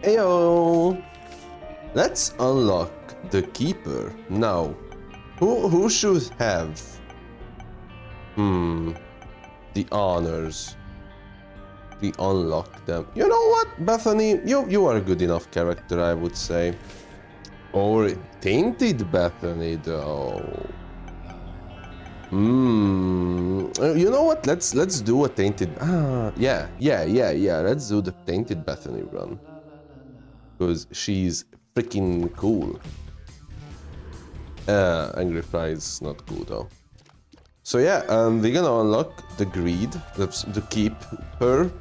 Ayo! Let's unlock the keeper. Now, who should have? The honors. We unlock them. You know what, Bethany? You are a good enough character, I would say. Or tainted Bethany, though. You know what? Let's do a tainted. Yeah. Let's do the tainted Bethany run. Because she's freaking cool. Angry Fry is not cool though. So yeah, we're gonna unlock the greed, the keeper.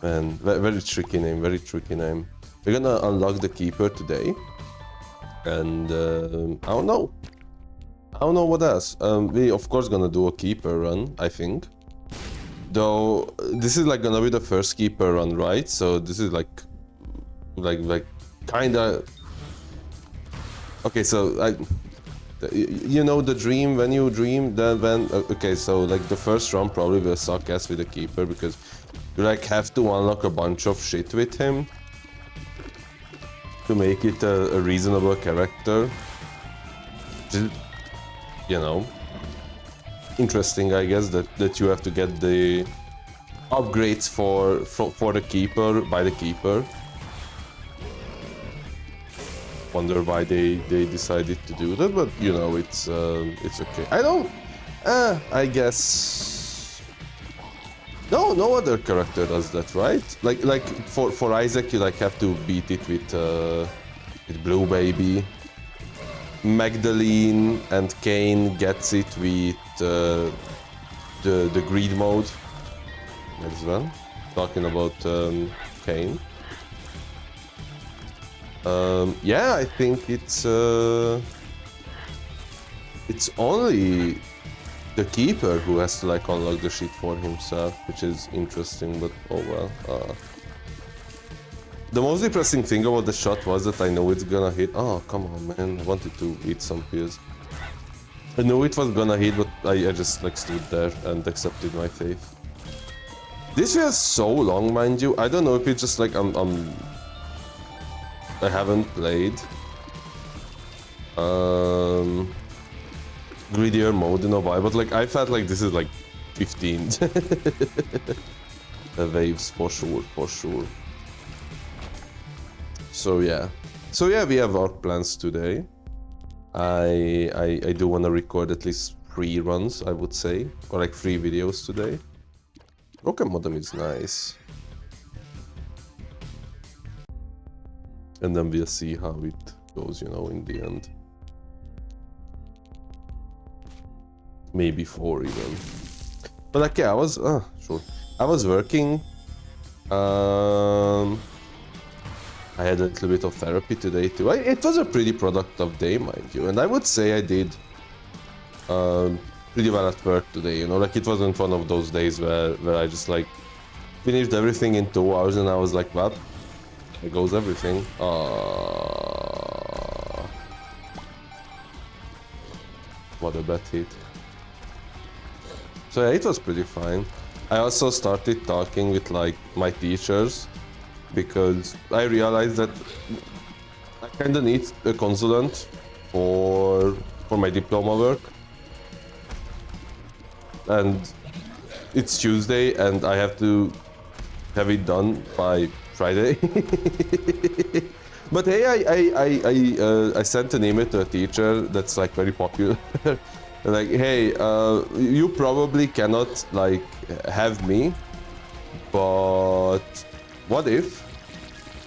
Man, very tricky name, very tricky name. We're gonna unlock the keeper today, and I don't know what else. We of course gonna do a keeper run, I think. Though this is like gonna be the first keeper run, right? So this is like kinda. Okay, so you know the dream when you dream, then okay, so like the first run probably will suck ass with the keeper because you like have to unlock a bunch of shit with him to make it a reasonable character. You know, interesting, I guess, that you have to get the upgrades for the keeper by the keeper. Wonder why they decided to do that, but you know, it's okay. I guess no other character does that, right? Like for Isaac you like have to beat it with Blue Baby. Magdalene and Cain gets it with the greed mode as well. Talking about Cain. Yeah, I think it's only the keeper who has to like unlock the shit for himself, which is interesting, but oh well. The most depressing thing about the shot was that I know it's gonna hit. Oh, come on, man. I wanted to eat some pills. I knew it was gonna hit, but I just like stood there and accepted my fate. This feels so long, mind you. I don't know if it's just like I haven't played greedier mode in a while, but like I felt like this is like 15 waves for sure. So yeah, we have our plans today. I do want to record at least 3 runs, I would say, or like 3 videos today. Broken modem is nice. And then we'll see how it goes, you know, in the end. Maybe 4 even. But like, yeah, I was working. I had a little bit of therapy today too. It was a pretty productive day, mind you. And I would say I did pretty well at work today, you know. Like, it wasn't one of those days where I just like finished everything in 2 hours and I was like, well, there goes everything. What a bad hit. So yeah, it was pretty fine. I also started talking with like my teachers because I realized that I kinda need a consultant for my diploma work. And it's Tuesday and I have to have it done by Friday. But hey, I sent an email to a teacher that's like very popular. Like, hey, you probably cannot like have me, but what if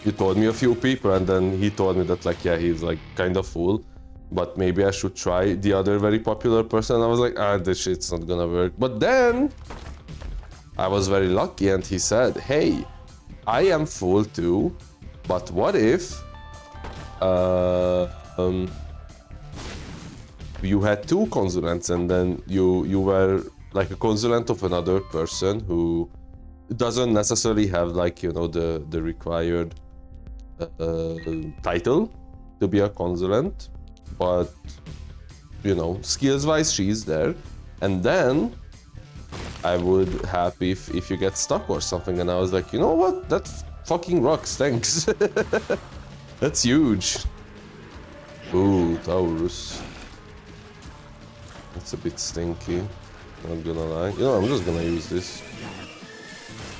you told me a few people? And then he told me that like, yeah, he's like kind of full, but maybe I should try the other very popular person. I was like, this shit's not gonna work. But then I was very lucky and he said, hey, I am full too, but what if you had 2 consulants and then you were like a consulant of another person who doesn't necessarily have like, you know, the required title to be a consulant, but you know, skills wise she's there, and then I would happy if you get stuck or something. And I was like, you know what, that fucking rocks, thanks. That's huge. Ooh, Taurus. That's a bit stinky. Not gonna lie. You know, I'm just gonna use this.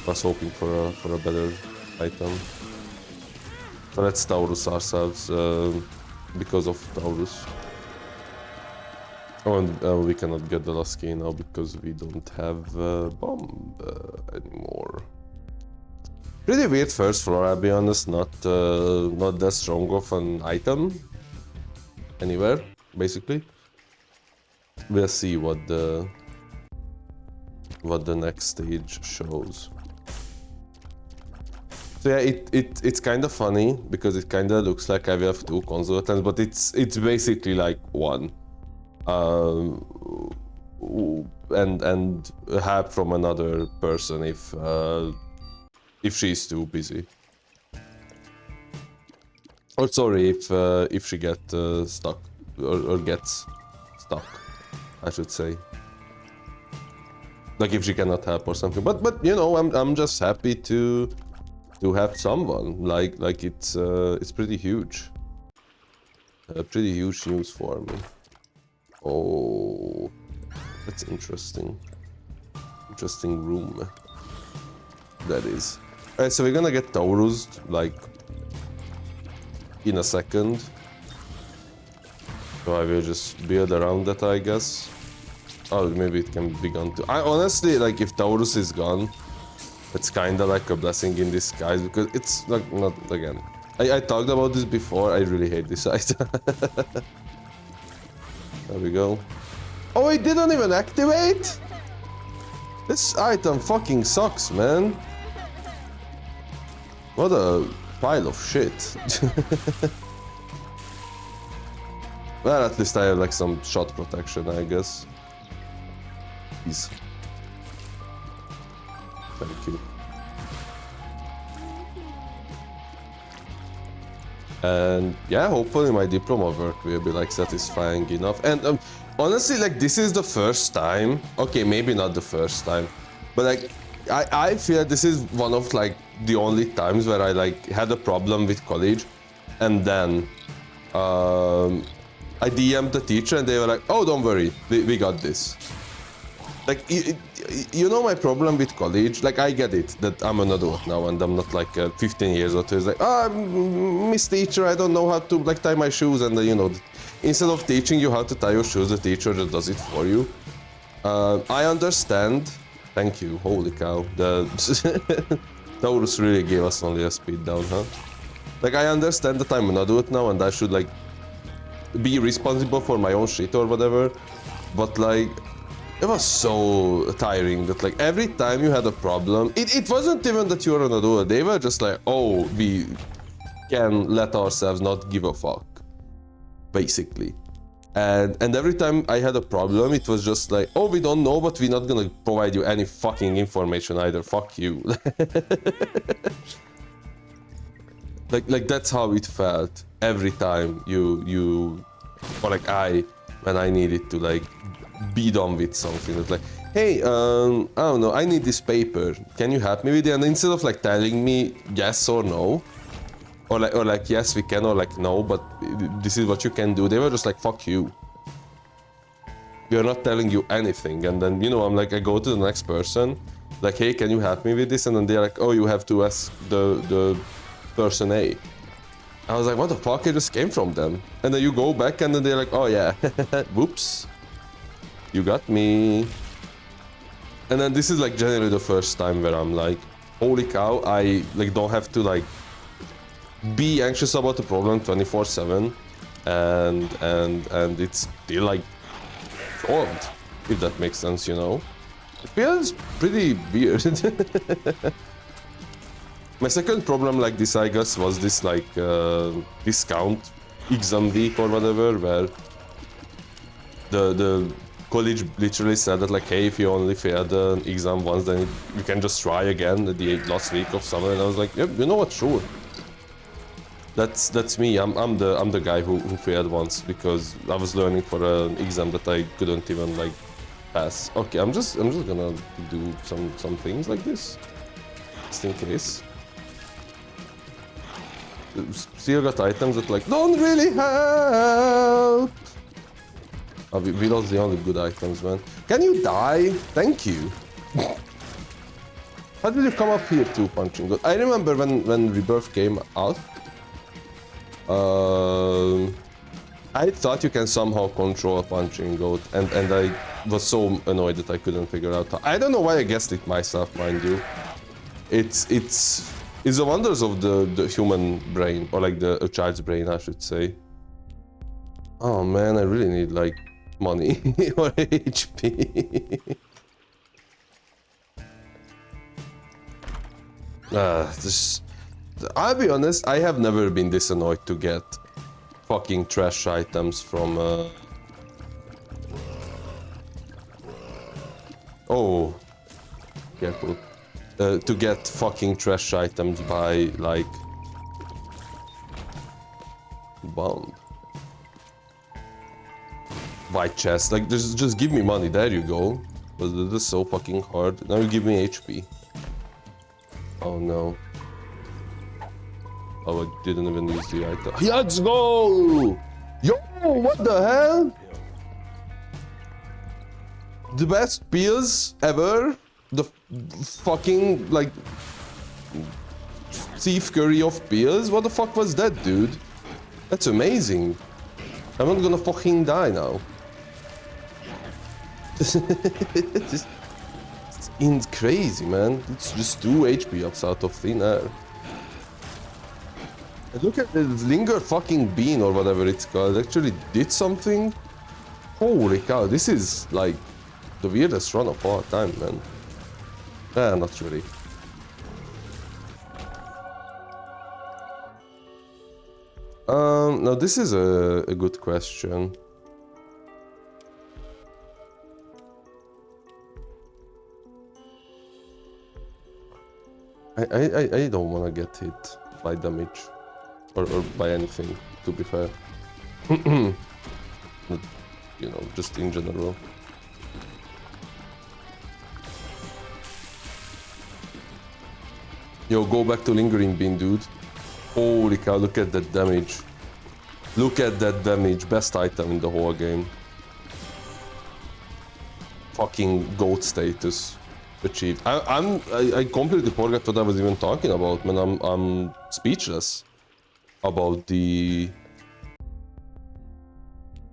I was hoping for a better item. So let's Taurus ourselves because of Taurus. Oh, and we cannot get the last key now because we don't have bomb anymore. Pretty weird first floor, I'll be honest. Not that strong of an item anywhere, basically. We'll see what the next stage shows. So yeah, it's kind of funny because it kind of looks like I will have 2 console attempts, but it's basically like 1. And help from another person if she's too busy. Or sorry, if she gets stuck or gets stuck, I should say. Like if she cannot help or something. But you know, I'm just happy to have someone. Like it's pretty huge. Pretty huge news for me. Oh, that's interesting. Interesting room. That is. Alright, so we're gonna get Taurus like in a second. So I will just build around that, I guess. Oh, maybe it can be gone too. I honestly, like, if Taurus is gone, it's kinda like a blessing in disguise because it's like not again. I talked about this before. I really hate this item. There we go. Oh, it didn't even activate? This item fucking sucks, man. What a pile of shit. Well, at least I have like some shot protection, I guess. Please. Thank you. And yeah, hopefully my diploma work will be like satisfying enough. And honestly, like this is the first time. Okay, maybe not the first time, but like I feel this is one of like the only times where I like had a problem with college, and then I DM'd the teacher and they were like, "Oh, don't worry, we got this." Like, you know my problem with college? Like, I get it, that I'm an adult now and I'm not like 15 years old. So it's like, ah, Miss Teacher, I don't know how to like tie my shoes. And you know, instead of teaching you how to tie your shoes, the teacher just does it for you. I understand. Thank you, holy cow. The Taurus really gave us only a speed down, huh? Like, I understand that I'm an adult now and I should like be responsible for my own shit or whatever. But like, it was so tiring that like every time you had a problem, it wasn't even that you were an adult. They were just like, oh, we can let ourselves not give a fuck, basically. And every time I had a problem, it was just like, oh, we don't know, but we're not gonna provide you any fucking information either. Fuck you. like that's how it felt every time you or like when I needed to like be done with something. It's like, hey, I don't know, I need this paper. Can you help me with it? And instead of like telling me yes or no, or like yes we can, or like no, but this is what you can do, they were just like, fuck you. We are not telling you anything. And then, you know, I'm like, I go to the next person, like, hey, can you help me with this? And then they're like, oh, you have to ask the person A. I was like, what the fuck? I just came from them. And then you go back and then they're like, oh yeah, whoops. You got me. And then this is like generally the first time where I'm like, holy cow, I like don't have to like be anxious about the problem 24/7, and it's still like solved, if that makes sense, you know. It feels pretty weird. My second problem like this, I guess, was this like discount exam week or whatever, where the college literally said that like, hey, if you only failed the exam once, then you can just try again at the last week of summer. And I was like, yeah, you know what, sure. That's me. I'm the guy who failed once because I was learning for an exam that I couldn't even like pass. Okay, I'm just gonna do some things like this, just in case. Still got items that like don't really help. Oh, we lost the only good items, man. Can you die? Thank you. How did you come up here to punching God? I remember when Rebirth came out. I thought you can somehow control a punching goat, and I was so annoyed that I couldn't figure out how. I don't know why I guessed it myself, mind you. It's the wonders of the human brain, or like a child's brain, I should say. Oh man, I really need like money or HP. I'll be honest, I have never been this annoyed to get fucking trash items from oh, careful. To get fucking trash items by like bomb. By chest, like just give me money, there you go. But this is so fucking hard. Now you give me HP. Oh no. Oh, I didn't even use the item. Let's go! Yo, what the hell? The best pills ever? The fucking, like, Steve Curry of pills? What the fuck was that, dude? That's amazing. I'm not gonna fucking die now. It's crazy, man. It's just 2 HP ups out of thin air. And look at this Linger fucking Bean or whatever it's called. It actually did something. Holy cow, this is like the weirdest run of all time, man. Not really. Now this is a good question. I don't wanna get hit by damage or by anything, to be fair. But, you know, just in general. Yo, go back to Lingering Bean, dude. Holy cow, look at that damage. Look at that damage. Best item in the whole game. Fucking GOAT status achieved. I completely forgot what I was even talking about, man. I'm speechless about the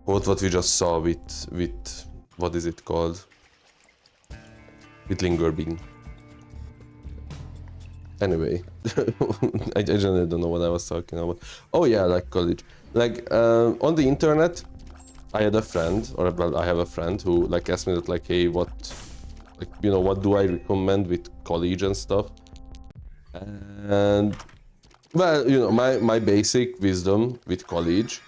what we just saw with what is it called? With Linger Bean. Anyway, I generally don't know what I was talking about. Oh yeah, like college. Like on the internet, I had a friend, or well, I have a friend who like asked me that like, hey, what, like, you know, what do I recommend with college and stuff? And well, you know, my basic wisdom with college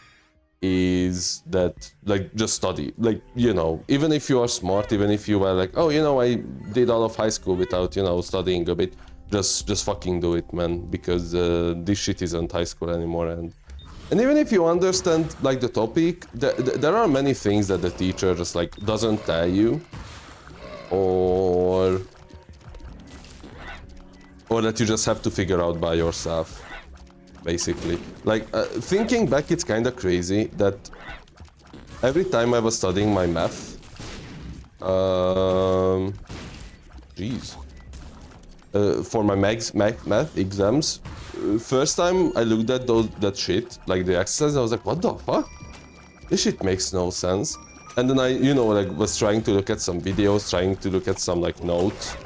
is that like just study. Like, you know, even if you are smart, even if you were like, oh, you know, I did all of high school without, you know, studying a bit. Just fucking do it, man, because this shit isn't high school anymore. And even if you understand like the topic, there are many things that the teacher just like doesn't tell you, or that you just have to figure out by yourself, basically. Like thinking back, it's kind of crazy that every time I was studying my math, jeez. For my math exams, first time I looked at that shit, like the exercise, I was like, what the fuck? This shit makes no sense. And then I, you know, like was trying to look at some videos, trying to look at some like notes.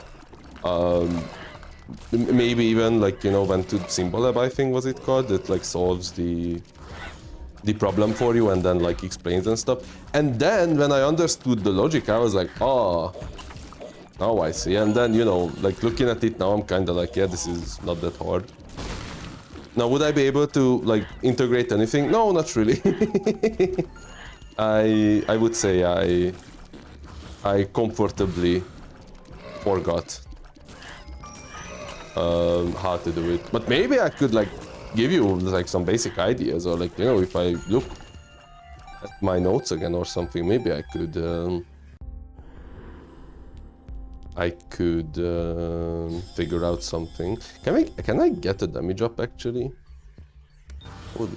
Maybe even like, you know, went to Symbolab, I think was it called, that like solves the problem for you and then like explains and stuff. And then when I understood the logic, I was like, oh. Now I see, and then, you know, like looking at it now, I'm kind of like, yeah, this is not that hard. Now, would I be able to like integrate anything? No, not really. I would say I comfortably forgot how to do it. But maybe I could like give you like some basic ideas, or like, you know, if I look at my notes again or something, maybe I could. I could figure out something. Can I get the damage up actually?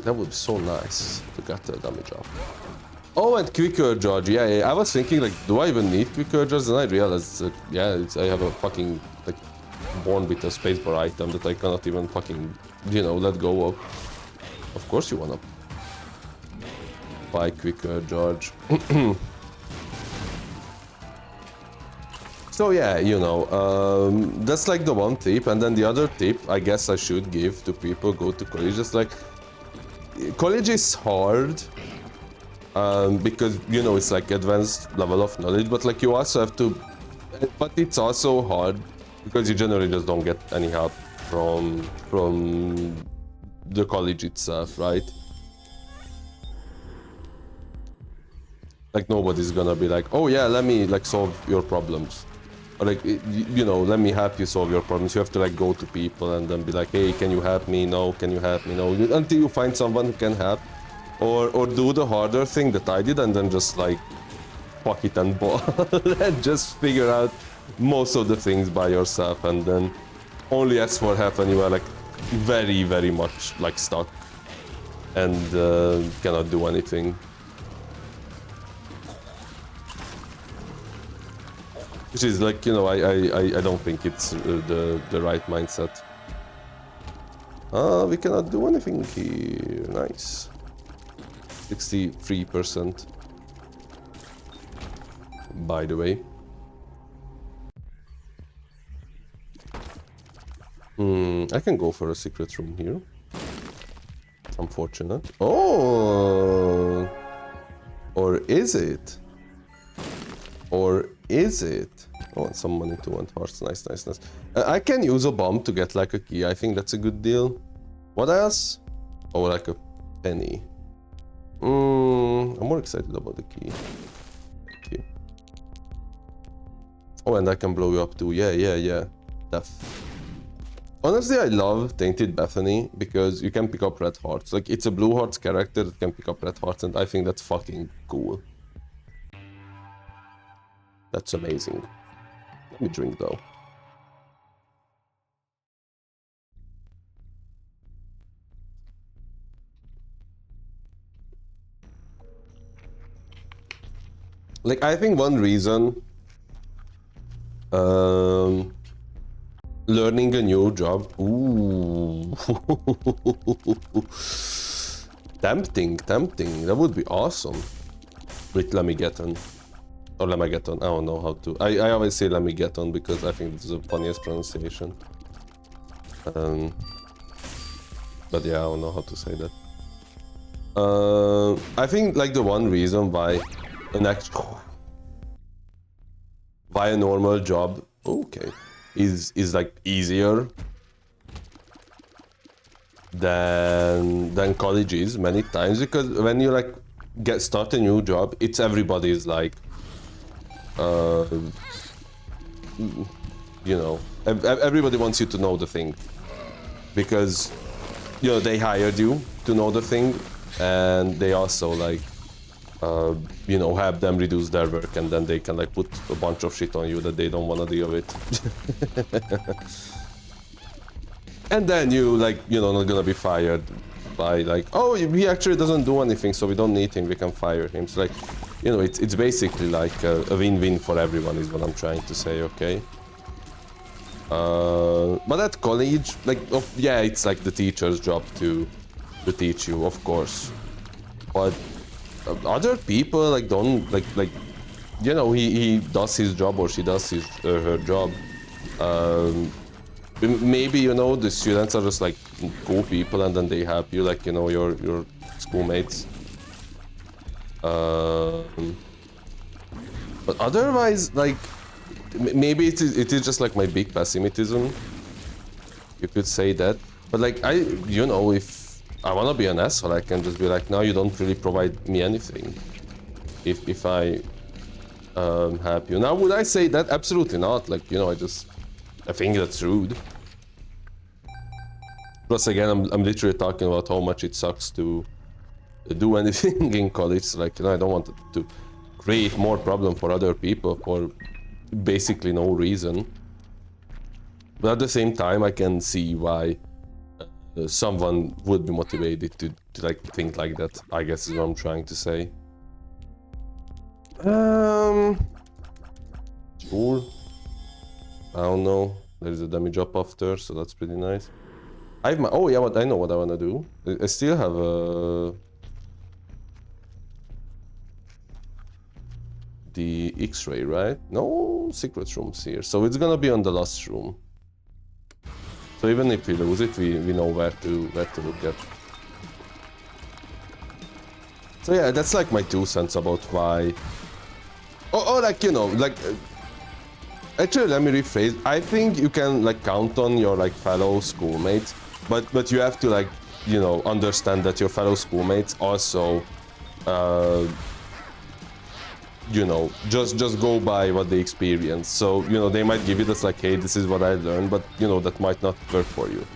That would be so nice to get a damage up. Oh, and quicker charge. Yeah. I was thinking, like, do I even need quicker charge? And I realized, yeah, I have a fucking, like, born with a spacebar item that I cannot even fucking, you know, let go of. Of course you wanna buy quicker charge. So yeah, you know, that's like the one tip. And then the other tip I guess I should give to people go to college, just like, college is hard. Because, you know, it's like advanced level of knowledge, but like you also have to, but it's also hard because you generally just don't get any help from the college itself, right? Like nobody's gonna be like, oh yeah, let me like solve your problems, or like, you know, let me help you solve your problems. You have to like go to people and then be like, hey, can you help me? No. Can you help me? No. Until you find someone who can help. Or do the harder thing that I did and then just like fuck it and ball and just figure out most of the things by yourself and then only ask for help when you are like very, very much like stuck and cannot do anything. Which is like, you know, I don't think it's the right mindset. We cannot do anything here. Nice. 63%, by the way. I can go for a secret room here. Unfortunate. Oh! Or is it? Or is it? Oh, and some money too and hearts. Nice, nice, nice. I can use a bomb to get like a key. I think that's a good deal. What else? Oh, like a penny. I'm more excited about the key. Okay. Oh, and I can blow you up too. Yeah. Honestly, I love Tainted Bethany because you can pick up red hearts. Like, it's a blue hearts character that can pick up red hearts, and I think that's fucking cool. That's amazing. Let me drink though. Like, I think one reason learning a new job, ooh, tempting, that would be awesome. With Lamigeton, or Lamageton, I don't know how to, I always say Lamigeton because I think this is the funniest pronunciation. But yeah, I don't know how to say that. I think like the one reason why a normal job, okay, is like easier than college is many times, because when you like start a new job, it's everybody's like you know, everybody wants you to know the thing because, you know, they hired you to know the thing, and they also like you know, have them reduce their work, and then they can like put a bunch of shit on you that they don't want to deal with. And then you like, you know, not gonna be fired by like, oh, he actually doesn't do anything, so we don't need him, we can fire him. So like, you know, it's basically like a win-win for everyone is what I'm trying to say, okay? But at college, like, yeah, it's like the teacher's job to teach you, of course. But other people like don't like you know, he does his job or she does his her job. Maybe, you know, the students are just like cool people and then they help you, like, you know, your schoolmates. But otherwise, like, maybe it is just like my big pessimism, you could say that. But like, you know, if I wanna be an asshole, I can just be like, no, you don't really provide me anything if I help you. Now, would I say that? Absolutely not. Like, you know, I think that's rude. Plus, again, I'm literally talking about how much it sucks to do anything in college. Like, you know, I don't want to create more problem for other people for basically no reason. But at the same time, I can see why someone would be motivated to like think like that, I guess is what I'm trying to say. Sure. I don't know. There's a damage up after, so that's pretty nice. I have my... Oh yeah, I know what I wanna do. I still have the X-ray, right? No secret rooms here, so it's gonna be on the last room. So even if we lose it, we know where to look at. So yeah, that's like my 2 cents about why. Oh, like, you know, like. Actually, let me rephrase. I think you can like count on your like fellow schoolmates, but you have to like, you know, understand that your fellow schoolmates also, you know, just go by what they experience. So, you know, they might give you this like, hey, this is what I learned, but you know, that might not work for you.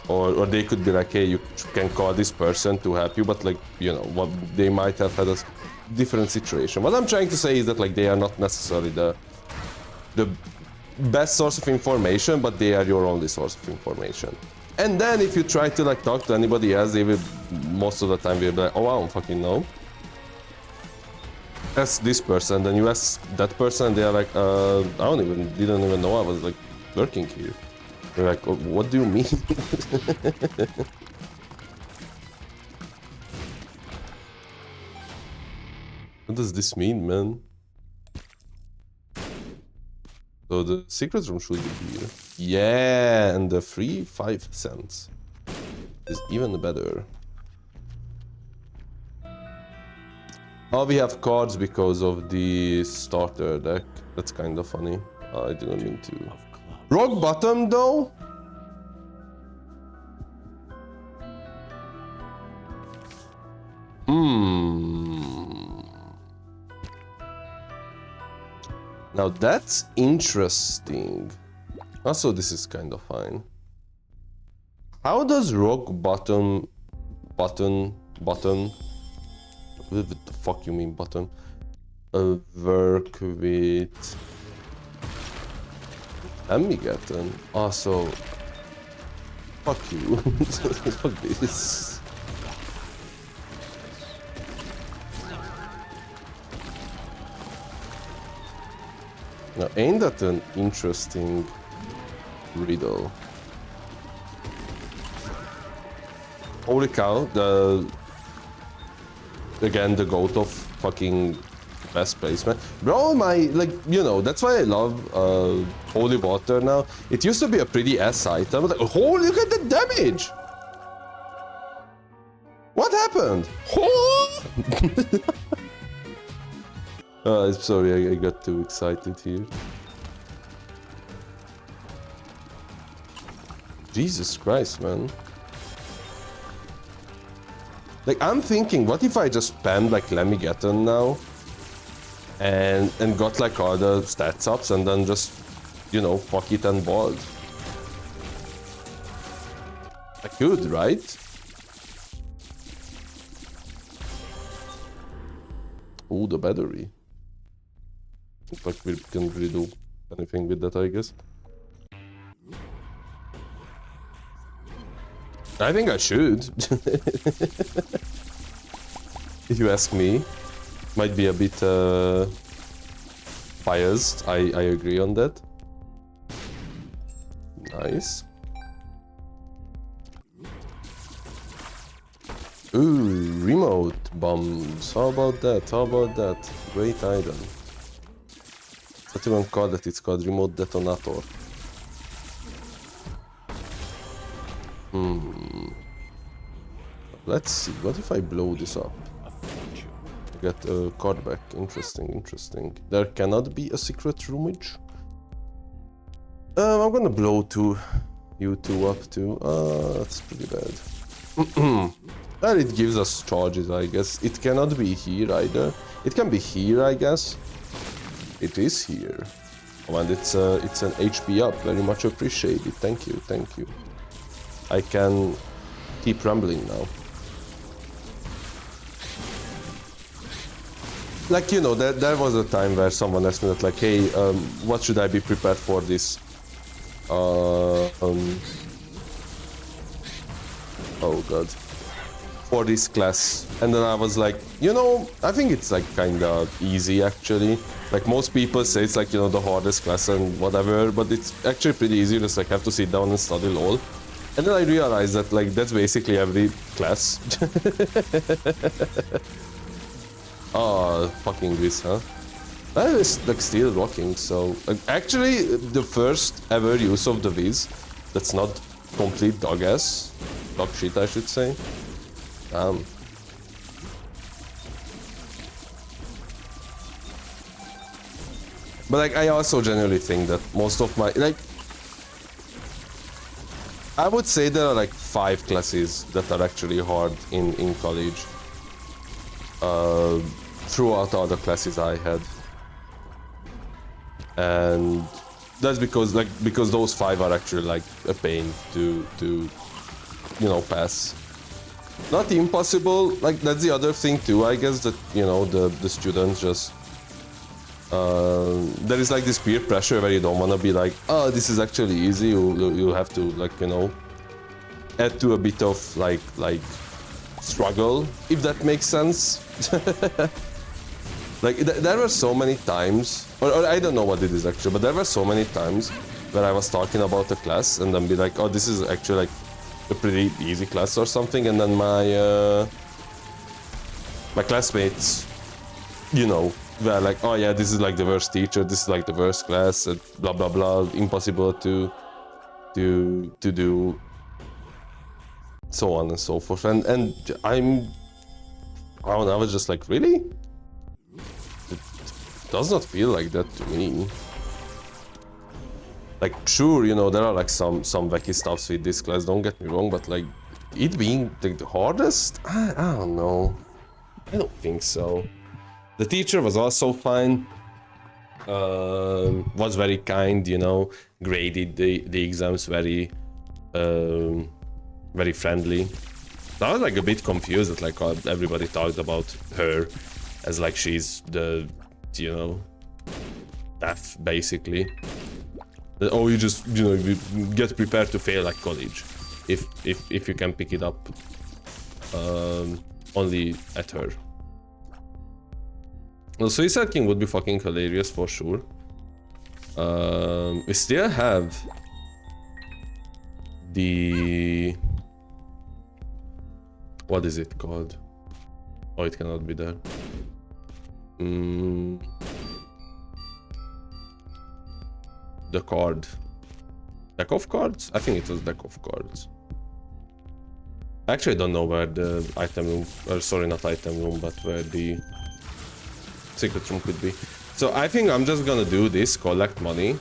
Or they could be like, hey, you can call this person to help you, but like, you know, what they might have had a different situation. What I'm trying to say is that like they are not necessarily the best source of information, but they are your only source of information. And then if you try to like talk to anybody else, they will most of the time be like, oh, I don't fucking know. Ask this person, then you ask that person, they are like, I didn't even know I was like working here. They're like, oh, what do you mean? What does this mean, man? So the secret room should be here. Yeah, and the free 5 cents is even better. Oh, we have cards because of the starter deck. That's kind of funny. I didn't mean to. Rock bottom, though? Now that's interesting. Also, this is kind of fine. How does rock bottom... What the fuck you mean bottom? Work with... Amigaton? Also... Fuck you. Fuck this. Now, ain't that an interesting riddle? Holy cow, again, the goat of fucking best placement. Bro, like, you know, that's why I love holy water now. It used to be a pretty ass item, but like, holy, look at the damage! What happened? I'm sorry, I got too excited here. Jesus Christ, man. Like, I'm thinking, what if I just spammed like Lemmigeton now? And got like all the stats ups and then just, you know, fuck it and bald. I could, right? Ooh, the battery. Looks like we can really do anything with that, I guess. I think I should. If you ask me. Might be a bit biased, I agree on that. Nice. Ooh, remote bombs. How about that? How about that? Great item. Not even call that, it's called remote detonator. Let's see, what if I blow this up? Get a card back. Interesting, interesting. There cannot be a secret roomage. I'm gonna blow you two up too. That's pretty bad. Well, it gives us charges, I guess. It cannot be here either. It can be here, I guess. It is here. Oh, and it's an HP up. Very much appreciated. Thank you, thank you. I can keep rambling now. Like, you know, there was a time where someone asked me that, like, hey, what should I be prepared for this Oh god. For this class. And then I was like, you know, I think it's like kinda easy actually. Like most people say it's like, you know, the hardest class and whatever, but it's actually pretty easy. You just like have to sit down and study LOL. And then I realized that like that's basically every class. Oh, fucking this, huh? That is like still rocking, so... Like, actually, the first ever use of the Viz that's not complete dog ass. Dog shit, I should say. But like, I also genuinely think that most of my... Like... I would say there are like 5 classes that are actually hard in college. Throughout all the classes I had. And that's because those 5 are actually like a pain to you know, pass. Not impossible, like that's the other thing too, I guess, that, you know, the students just there is like this peer pressure where you don't want to be like, oh, this is actually easy. You have to, like, you know, add to a bit of like struggle, if that makes sense. Like, there were so many times, or I don't know what it is actually, but there were so many times where I was talking about a class and then be like, oh, this is actually like a pretty easy class or something, and then my classmates, you know, were like, oh yeah, this is like the worst teacher, this is like the worst class, and blah blah blah, impossible to do, so on and so forth. And I don't know, I was just like, really? Does not feel like that to me. Like, sure, you know, there are like some wacky stuffs with this class, don't get me wrong, but like, it being like the hardest? I don't know. I don't think so. The teacher was also fine. Was very kind, you know, graded the exams very very friendly. I was like a bit confused that like everybody talked about her as like she's the, you know, F basically. Oh, you just, you know, you get prepared to fail like college if you can pick it up only at her. Well, Suicide King would be fucking hilarious for sure. We still have the, what is it called? Oh, it cannot be there. The card. Deck of cards? I think it was deck of cards. Actually, I don't know where the item room, or sorry, not item room, but where the secret room could be. So I think I'm just gonna do this, collect money,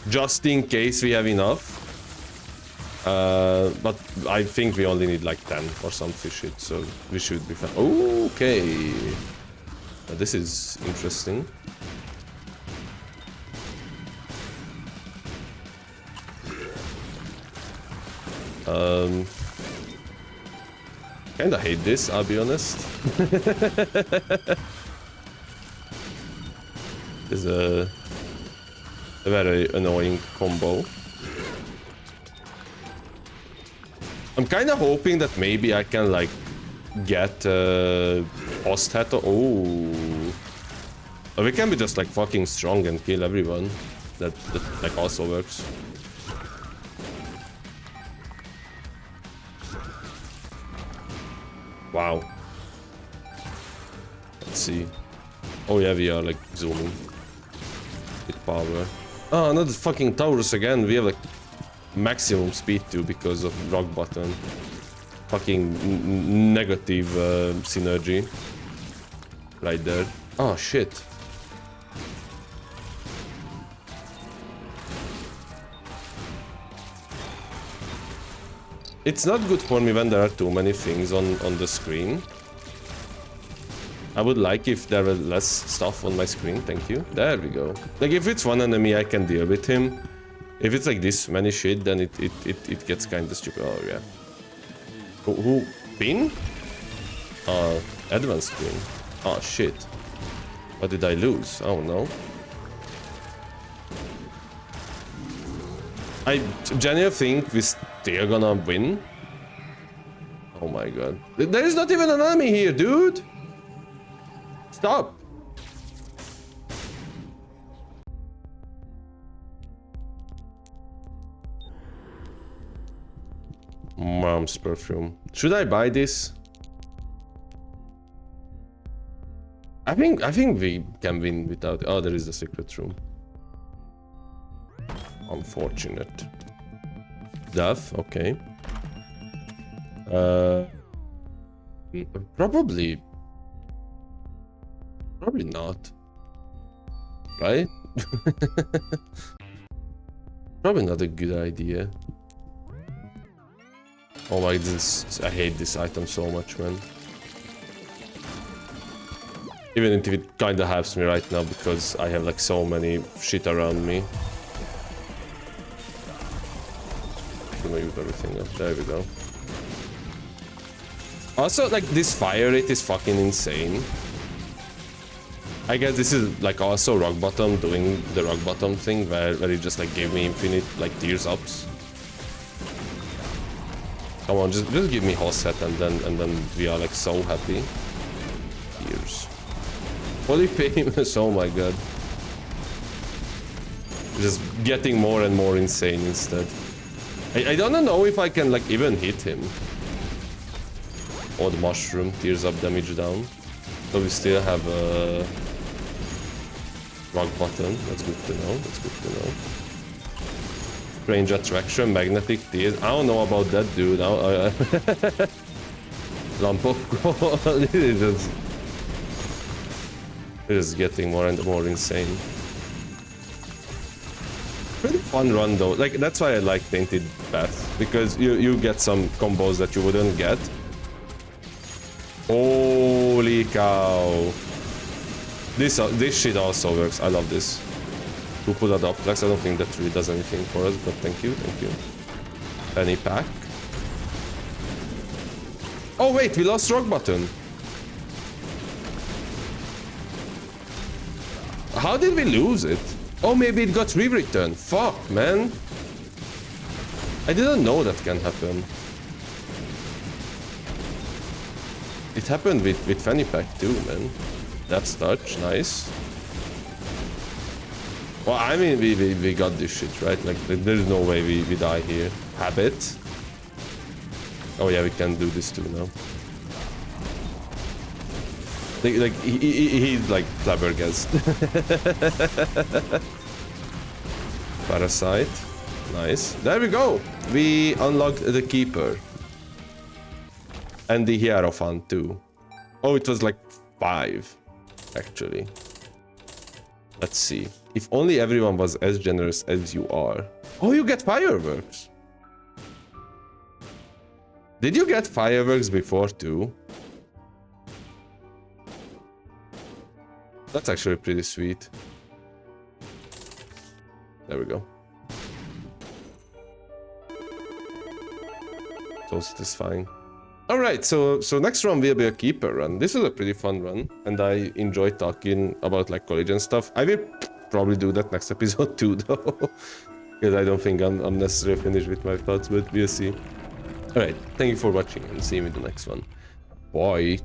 just in case we have enough. But I think we only need like 10 or some shit, so we should be fine. Okay. This is interesting. Kinda hate this, I'll be honest. It's a very annoying combo. I'm kinda hoping that maybe I can like get post hat. Oh, but we can be just like fucking strong and kill everyone. That like also works. Wow. Let's see. Oh yeah, we are like zooming with power. Oh, another fucking Taurus again. We have like maximum speed too because of rock button. Fucking negative synergy right there. Oh shit. It's not good for me when there are too many things on the screen. I would like if there were less stuff on my screen, thank you. There we go. Like if it's one enemy, I can deal with him. If it's like this many shit, then it gets kinda stupid. Oh yeah. Who? Pin? Advanced pin. Oh shit. What did I lose? Oh no. I genuinely think we're still gonna win. Oh my god. There is not even an enemy here, dude! Stop! Mom's perfume. Should I buy this? I think we can win without... Oh, there is the secret room. Unfortunate. Death, okay. Probably not. Right? Probably not a good idea. Oh my, I hate this item so much, man. Even if it kinda helps me right now because I have like so many shit around me. I'm gonna use everything up. There we go. Also, like, this fire rate is fucking insane. I guess this is like also rock bottom doing the rock bottom thing where it just like gave me infinite like tears ups. Come on, just give me whole set and then we are like so happy. Tears. Holy famous, oh my god. Just getting more and more insane instead. I don't know if I can like even hit him. Oh, the mushroom, tears up, damage down. So we still have a rock bottom. That's good to know. That's good to know. Strange attraction, magnetic tears. I don't know about that, dude. Lump of gold. It's just getting more and more insane. Pretty fun run though. Like, that's why I like Tainted Path, because you get some combos that you wouldn't get. Holy cow. This shit also works. I love this. Who put that up? Like, I don't think that really does anything for us, but thank you, thank you. Penny pack. Oh wait, we lost rock button. How did we lose it? Oh, maybe it got re-returned. Fuck, man. I didn't know that can happen. It happened with Fanny Pack too, man. That's touch, nice. Well, I mean, we got this shit, right? Like, there's no way we die here. Habit. Oh yeah, we can do this too now. Like he's like flabbergasted. Parasite. Nice. There we go. We unlocked the Keeper. And the Hierophant too. Oh, it was like 5, actually. Let's see. If only everyone was as generous as you are. Oh, you get fireworks. Did you get fireworks before too? That's actually pretty sweet. There we go. So satisfying. Alright, so next run will be a Keeper run. This is a pretty fun run, and I enjoy talking about like college and stuff. I will probably do that next episode too, though. Because I don't think I'm necessarily finished with my thoughts, but we'll see. Alright, thank you for watching, and see you in the next one. Bye!